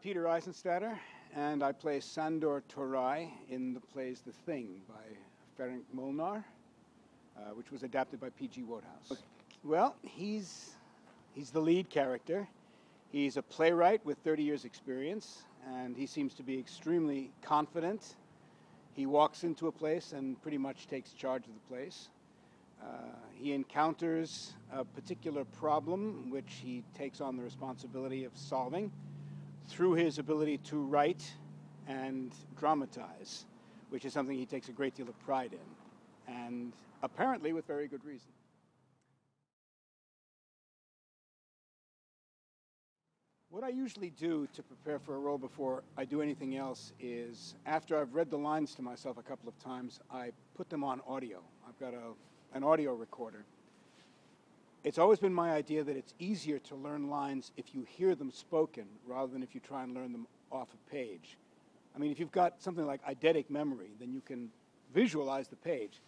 Peter Eisenstadter, and I play Sandor Turai in the plays The Thing by Ferenc Molnár, which was adapted by P.G. Wodehouse. Well, he's the lead character. He's a playwright with 30 years' experience, and he seems to be extremely confident. He walks into a place and pretty much takes charge of the place. He encounters a particular problem which he takes on the responsibility of solving through his ability to write and dramatize, which is something he takes a great deal of pride in, and apparently with very good reason. What I usually do to prepare for a role before I do anything else is, after I've read the lines to myself a couple of times, I put them on audio. I've got an audio recorder. It's always been my idea that it's easier to learn lines if you hear them spoken rather than if you try and learn them off a page. I mean, if you've got something like eidetic memory, then you can visualize the page.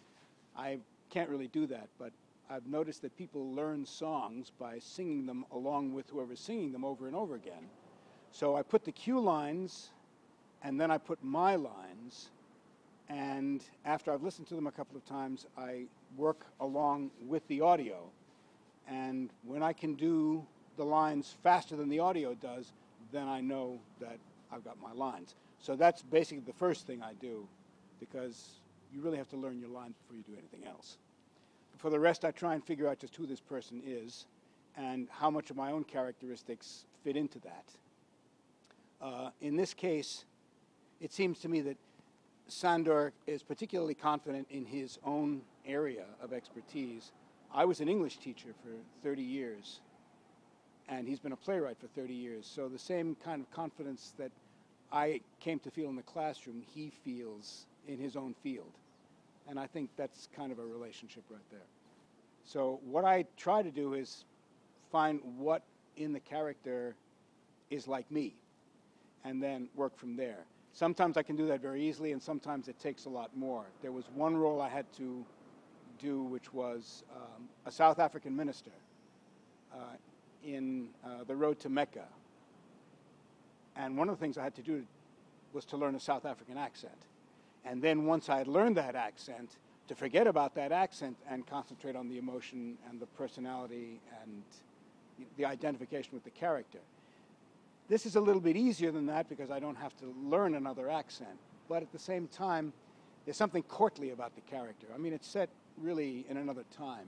I can't really do that, but I've noticed that people learn songs by singing them along with whoever's singing them over and over again. So I put the cue lines, and then I put my lines, and after I've listened to them a couple of times, I work along with the audio. And when I can do the lines faster than the audio does, then I know that I've got my lines. So that's basically the first thing I do, because you really have to learn your lines before you do anything else. For the rest, I try and figure out just who this person is and how much of my own characteristics fit into that. In this case, it seems to me that Sandor is particularly confident in his own area of expertise. I was an English teacher for 30 years, and he's been a playwright for 30 years. So the same kind of confidence that I came to feel in the classroom, he feels in his own field. And I think that's kind of a relationship right there. So what I try to do is find what in the character is like me, and then work from there. Sometimes I can do that very easily, and sometimes it takes a lot more. There was one role I had to do, which was a South African minister in The Road to Mecca. And one of the things I had to do was to learn a South African accent. And then once I had learned that accent, to forget about that accent and concentrate on the emotion and the personality and the identification with the character. This is a little bit easier than that because I don't have to learn another accent. But at the same time, there's something courtly about the character. I mean, it's set really in another time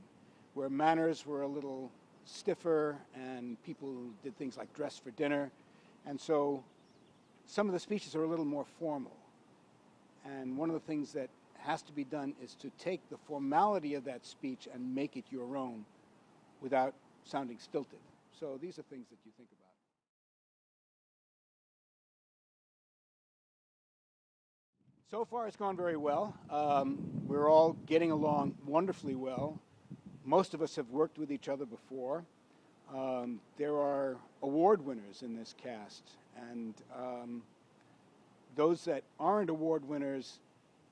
where manners were a little stiffer and people did things like dress for dinner. And so some of the speeches are a little more formal. And one of the things that has to be done is to take the formality of that speech and make it your own without sounding stilted. So these are things that you think about. So far it's gone very well. We're all getting along wonderfully well. Most of us have worked with each other before. There are award winners in this cast, and those that aren't award winners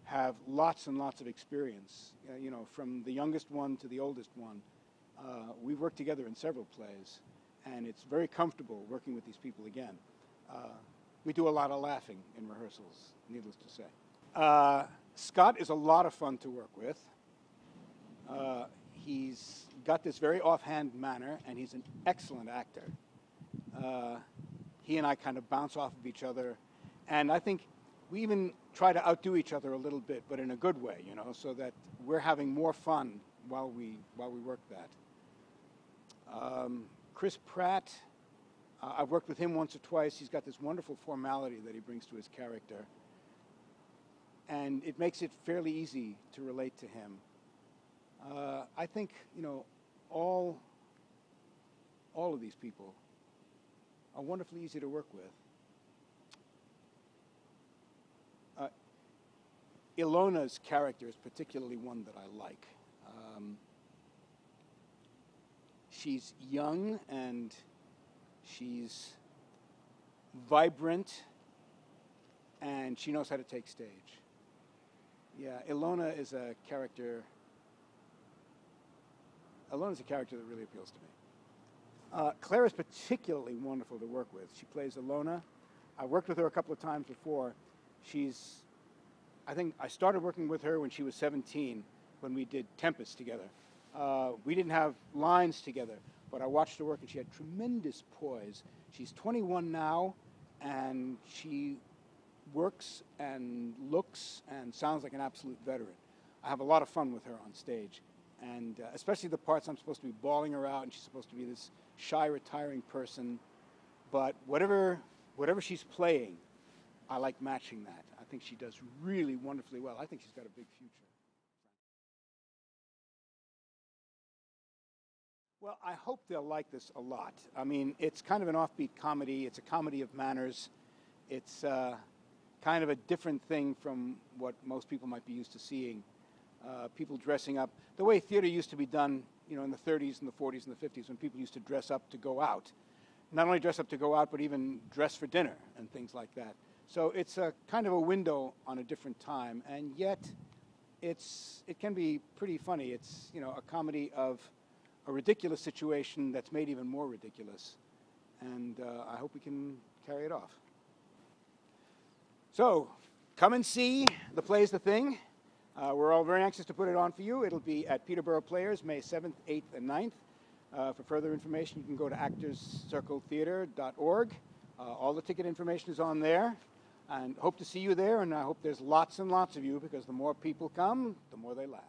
have lots and lots of experience, you know, from the youngest one to the oldest one. We've worked together in several plays, and it's very comfortable working with these people again. We do a lot of laughing in rehearsals, needless to say. Scott is a lot of fun to work with. He's got this very offhand manner, and he's an excellent actor. He and I kind of bounce off of each other, and I think we even try to outdo each other a little bit, but in a good way, you know, so that we're having more fun while we work that. Chris Pratt, I've worked with him once or twice. He's got this wonderful formality that he brings to his character, and it makes it fairly easy to relate to him. I think, you know, all of these people are wonderfully easy to work with. Ilona's character is particularly one that I like. She's young and she's vibrant and she knows how to take stage. Yeah, Ilona is a character. Ilona's a character that really appeals to me. Clare is particularly wonderful to work with. She plays Ilona. I worked with her a couple of times before. I think I started working with her when she was 17, when we did Tempest together. We didn't have lines together, but I watched her work, and she had tremendous poise. She's 21 now, and she works and looks and sounds like an absolute veteran. I have a lot of fun with her on stage, and especially the parts I'm supposed to be bawling her out, and she's supposed to be this shy, retiring person. But whatever she's playing, I like matching that. I think she does really wonderfully well. I think she's got a big future. Well, I hope they'll like this a lot. I mean, it's kind of an offbeat comedy. It's a comedy of manners. It's kind of a different thing from what most people might be used to seeing. People dressing up. The way theater used to be done, you know, in the 30s and the 40s and the 50s, when people used to dress up to go out. Not only dress up to go out, but even dress for dinner and things like that. So it's a kind of a window on a different time, and yet it can be pretty funny. It's, you know, a comedy of a ridiculous situation that's made even more ridiculous, and I hope we can carry it off. So come and see The Play's the Thing. We're all very anxious to put it on for you. It'll be at Peterborough Players, May 7th, 8th, and 9th. For further information, you can go to actorscircletheater.org. All the ticket information is on there. And hope to see you there, and I hope there's lots and lots of you, because the more people come, the more they laugh.